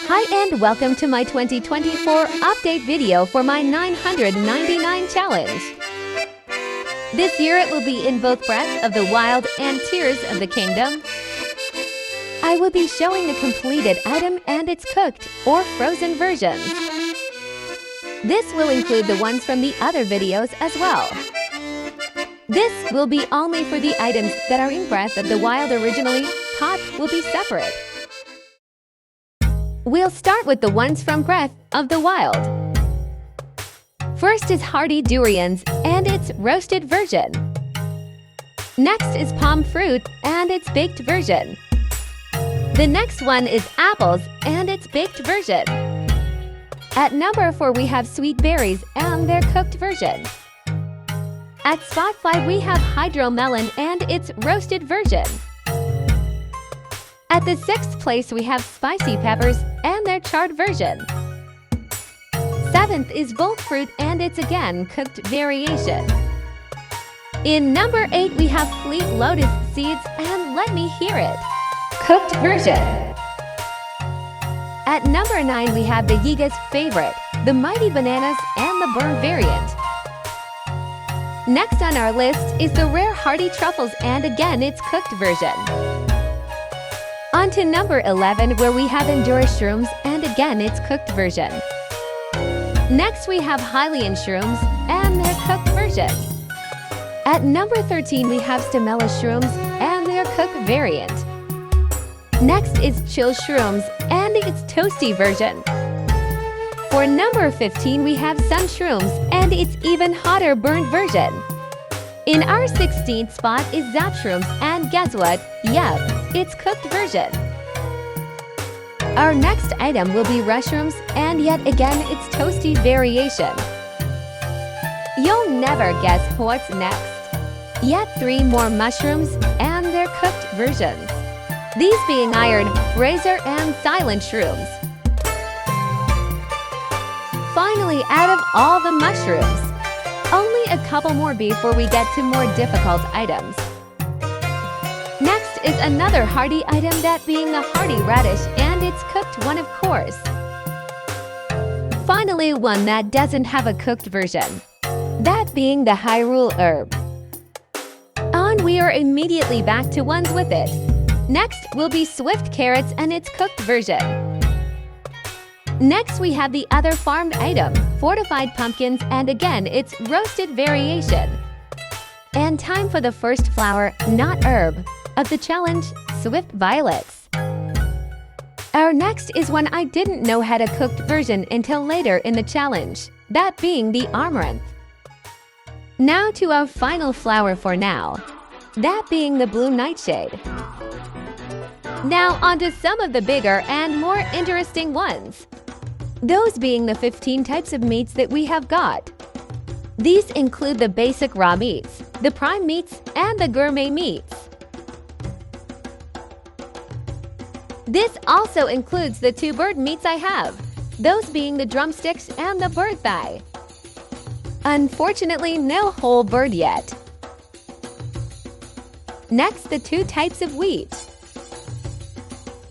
Hi and welcome to my 2024 update video for my 999 challenge. This year it will be in both Breath of the Wild and Tears of the Kingdom. I will be showing the completed item and its cooked or frozen versions. This will include the ones from the other videos as well. This will be only for the items that are in Breath of the Wild originally. Pot will be separate. We'll start with the ones from Breath of the Wild. First is Hardy Durians and its roasted version. Next is Palm Fruit and its baked version. The next one is Apples and its baked version. At number 4 we have Sweet Berries and their cooked version. At spot 5 we have Hydro Melon and its roasted version. At the 6th place we have Spicy Peppers and their charred version. 7th is Volt Fruit and its again cooked variation. In number 8 we have Fleet Lotus Seeds and Let Me Hear It cooked version. At number 9 we have the Yiga's favorite, the Mighty Bananas and the Burn variant. Next on our list is the Rare Hardy Truffles and again its cooked version. On to number 11 where we have Endura Shrooms and again its cooked version. Next we have Hylian Shrooms and their cooked version. At number 13 we have Stamella Shrooms and their cooked variant. Next is Chill Shrooms and its toasty version. For number 15 we have Sun Shrooms and its even hotter burned version. In our 16th spot is Zap Shrooms and guess what? Yep, its cooked version. Our next item will be Rushrooms and yet again its toasty variation. You'll never guess what's next. Yet 3 more mushrooms and their cooked versions. These being Iron, Razor, and Silent Shrooms. Finally, out of all the mushrooms, only a couple more before we get to more difficult items. Next is another hardy item, that being the Hardy Radish and its cooked one of course. Finally, one that doesn't have a cooked version, that being the Hyrule Herb. And we are immediately back to ones with it. Next will be Swift Carrots and its cooked version. Next we have the other farmed item, Fortified Pumpkins and again its roasted variation. And time for the first flower, not herb, of the challenge, Swift Violets. Our next is one I didn't know had a cooked version until later in the challenge, that being the Amaranth. Now to our final flower for now, that being the Blue Nightshade. Now onto some of the bigger and more interesting ones. Those being the 15 types of meats that we have got. These include the basic raw meats, the prime meats, and the gourmet meats. This also includes the 2 bird meats I have, those being the drumsticks and the bird thigh. Unfortunately, no whole bird yet. Next, the 2 types of wheat.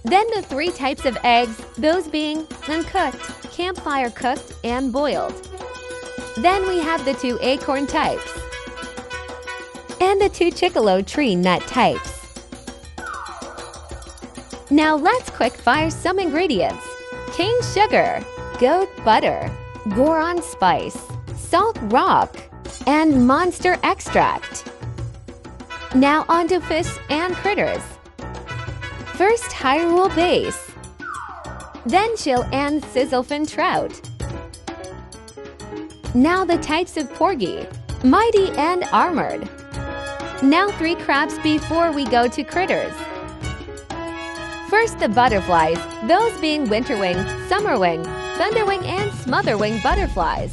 Then the 3 types of eggs, those being uncooked, campfire cooked, and boiled. Then we have the 2 acorn types. And the 2 Chickalow tree nut types. Now let's quick fire some ingredients. Cane sugar, goat butter, Goron spice, salt rock, and monster extract. Now onto fish and critters. First Hyrule base, then chill and sizzlefin trout. Now the types of porgy, mighty and armored. Now 3 crabs before we go to critters. First the butterflies, those being Winterwing, Summerwing, Thunderwing and Smotherwing butterflies.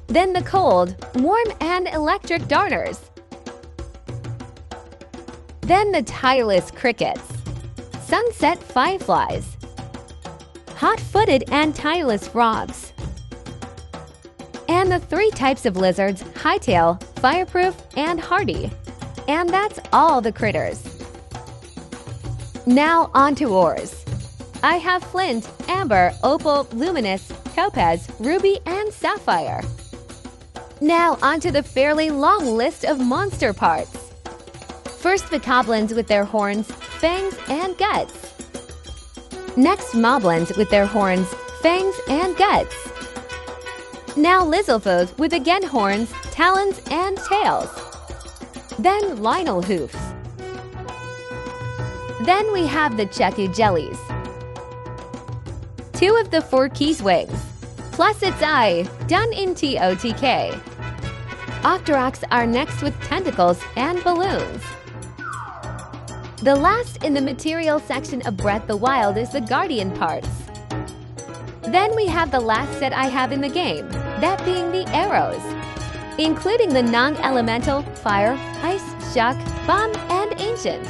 Then the cold, warm and electric darners. Then the tireless crickets, sunset fireflies, hot-footed and tireless frogs. And the 3 types of lizards, hightail, fireproof, and hardy. And that's all the critters. Now on to ores. I have flint, amber, opal, luminous, topaz, ruby, and sapphire. Now onto the fairly long list of monster parts. First, the goblins with their horns, fangs, and guts. Next, moblins with their horns, fangs, and guts. Now Lizalfos with again horns, talons, and tails. Then Lionel hoofs. Then we have the Cheku jellies. 2 of the 4 keys wings, plus its eye, done in TOTK. Octoroks are next with tentacles and balloons. The last in the material section of Breath the Wild is the Guardian parts. Then we have the last set I have in the game, that being the arrows, including the non-elemental, fire, ice, shock, bomb, and ancient.